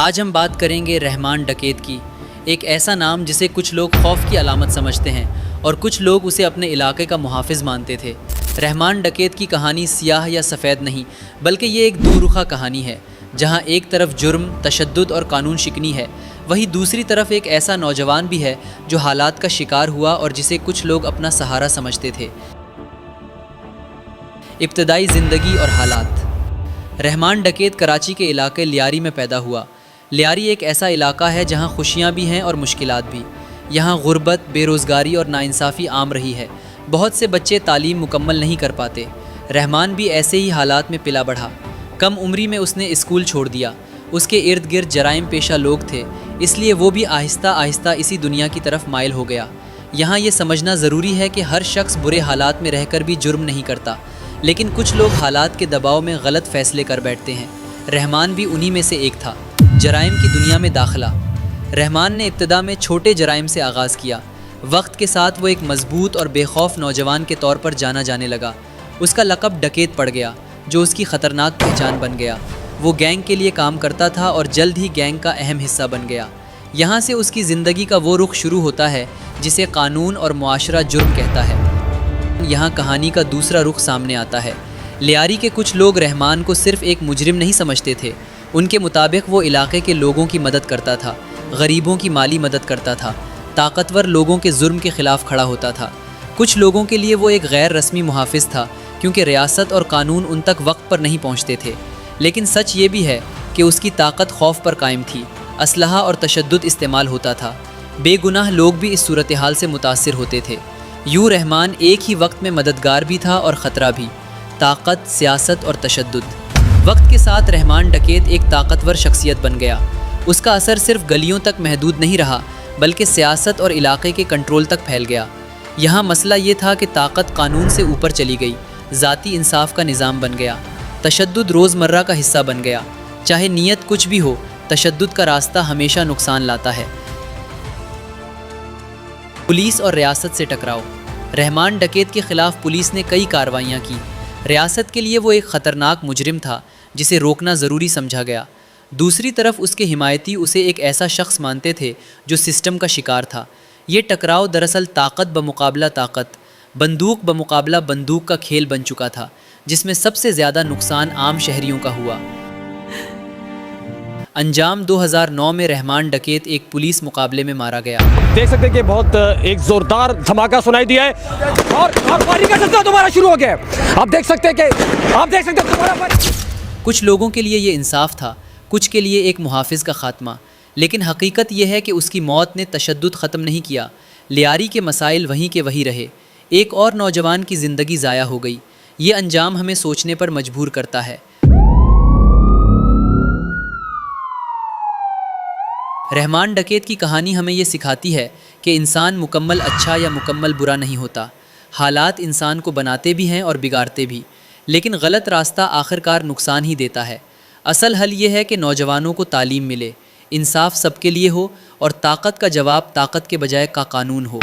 آج ہم بات کریں گے رحمان ڈکیت کی، ایک ایسا نام جسے کچھ لوگ خوف کی علامت سمجھتے ہیں اور کچھ لوگ اسے اپنے علاقے کا محافظ مانتے تھے۔ رحمان ڈکیت کی کہانی سیاہ یا سفید نہیں، بلکہ یہ ایک دو رخہ کہانی ہے، جہاں ایک طرف جرم، تشدد اور قانون شکنی ہے، وہیں دوسری طرف ایک ایسا نوجوان بھی ہے جو حالات کا شکار ہوا اور جسے کچھ لوگ اپنا سہارا سمجھتے تھے۔ ابتدائی زندگی اور حالات۔ رحمان ڈکیت کراچی کے علاقے لیاری میں پیدا ہوا۔ لیاری ایک ایسا علاقہ ہے جہاں خوشیاں بھی ہیں اور مشکلات بھی۔ یہاں غربت، بے روزگاری اور ناانصافی عام رہی ہے۔ بہت سے بچے تعلیم مکمل نہیں کر پاتے۔ رحمان بھی ایسے ہی حالات میں پلا بڑھا۔ کم عمری میں اس نے اسکول چھوڑ دیا۔ اس کے ارد گرد جرائم پیشہ لوگ تھے، اس لیے وہ بھی آہستہ آہستہ اسی دنیا کی طرف مائل ہو گیا۔ یہاں یہ سمجھنا ضروری ہے کہ ہر شخص برے حالات میں رہ کر بھی جرم نہیں کرتا، لیکن کچھ لوگ حالات کے دباؤ میں غلط فیصلے کر بیٹھتے ہیں۔ رحمان بھی انہی میں سے ایک تھا۔ جرائم کی دنیا میں داخلہ۔ رحمان نے ابتدا میں چھوٹے جرائم سے آغاز کیا۔ وقت کے ساتھ وہ ایک مضبوط اور بے خوف نوجوان کے طور پر جانا جانے لگا۔ اس کا لقب ڈکیت پڑ گیا، جو اس کی خطرناک پہچان بن گیا۔ وہ گینگ کے لیے کام کرتا تھا اور جلد ہی گینگ کا اہم حصہ بن گیا۔ یہاں سے اس کی زندگی کا وہ رخ شروع ہوتا ہے جسے قانون اور معاشرہ جرم کہتا ہے۔ یہاں کہانی کا دوسرا رخ سامنے آتا ہے۔ لیاری کے کچھ لوگ رحمان کو صرف ایک مجرم نہیں سمجھتے تھے۔ ان کے مطابق وہ علاقے کے لوگوں کی مدد کرتا تھا، غریبوں کی مالی مدد کرتا تھا، طاقتور لوگوں کے ظلم کے خلاف کھڑا ہوتا تھا۔ کچھ لوگوں کے لیے وہ ایک غیر رسمی محافظ تھا، کیونکہ ریاست اور قانون ان تک وقت پر نہیں پہنچتے تھے۔ لیکن سچ یہ بھی ہے کہ اس کی طاقت خوف پر قائم تھی، اسلحہ اور تشدد استعمال ہوتا تھا۔ بے گناہ لوگ بھی اس صورتحال سے متاثر ہوتے تھے۔ یوں رحمان ایک ہی وقت میں مددگار بھی تھا اور خطرہ بھی۔ طاقت، سیاست اور تشدد۔ وقت کے ساتھ رحمان ڈکیت ایک طاقتور شخصیت بن گیا۔ اس کا اثر صرف گلیوں تک محدود نہیں رہا، بلکہ سیاست اور علاقے کے کنٹرول تک پھیل گیا۔ یہاں مسئلہ یہ تھا کہ طاقت قانون سے اوپر چلی گئی، ذاتی انصاف کا نظام بن گیا، تشدد روزمرہ کا حصہ بن گیا۔ چاہے نیت کچھ بھی ہو، تشدد کا راستہ ہمیشہ نقصان لاتا ہے۔ پولیس اور ریاست سے ٹکراؤ۔ رحمان ڈکیت کے خلاف پولیس نے کئی کارروائیاں کی۔ ریاست کے لیے وہ ایک خطرناک مجرم تھا جسے روکنا ضروری سمجھا گیا۔ دوسری طرف اس کے حمایتی اسے ایک ایسا شخص مانتے تھے جو سسٹم کا شکار تھا۔ یہ ٹکراؤ دراصل طاقت بمقابلہ طاقت، بندوق بمقابلہ بندوق کا کھیل بن چکا تھا، جس میں سب سے زیادہ نقصان عام شہریوں کا ہوا۔ انجام 2009 میں رحمان ڈکیت ایک پولیس مقابلے میں مارا گیا۔ دیکھ سکتے ہیں کہ بہت ایک زوردار دھماکہ سنائی دیا ہے اور فائرنگ کا سلسلہ دوبارہ شروع ہو گیا ہے۔ آپ دیکھ سکتے ہیں کچھ لوگوں کے لیے یہ انصاف تھا، کچھ کے لیے ایک محافظ کا خاتمہ، لیکن حقیقت یہ ہے کہ اس کی موت نے تشدد ختم نہیں کیا۔ لیاری کے مسائل وہیں کے وہیں رہے۔ ایک اور نوجوان کی زندگی ضائع ہو گئی۔ یہ انجام ہمیں سوچنے پر مجبور کرتا ہے۔ رحمان ڈکیت کی کہانی ہمیں یہ سکھاتی ہے کہ انسان مکمل اچھا یا مکمل برا نہیں ہوتا۔ حالات انسان کو بناتے بھی ہیں اور بگاڑتے بھی، لیکن غلط راستہ آخرکار نقصان ہی دیتا ہے۔ اصل حل یہ ہے کہ نوجوانوں کو تعلیم ملے، انصاف سب کے لیے ہو اور طاقت کا جواب طاقت کے بجائے کا قانون ہو۔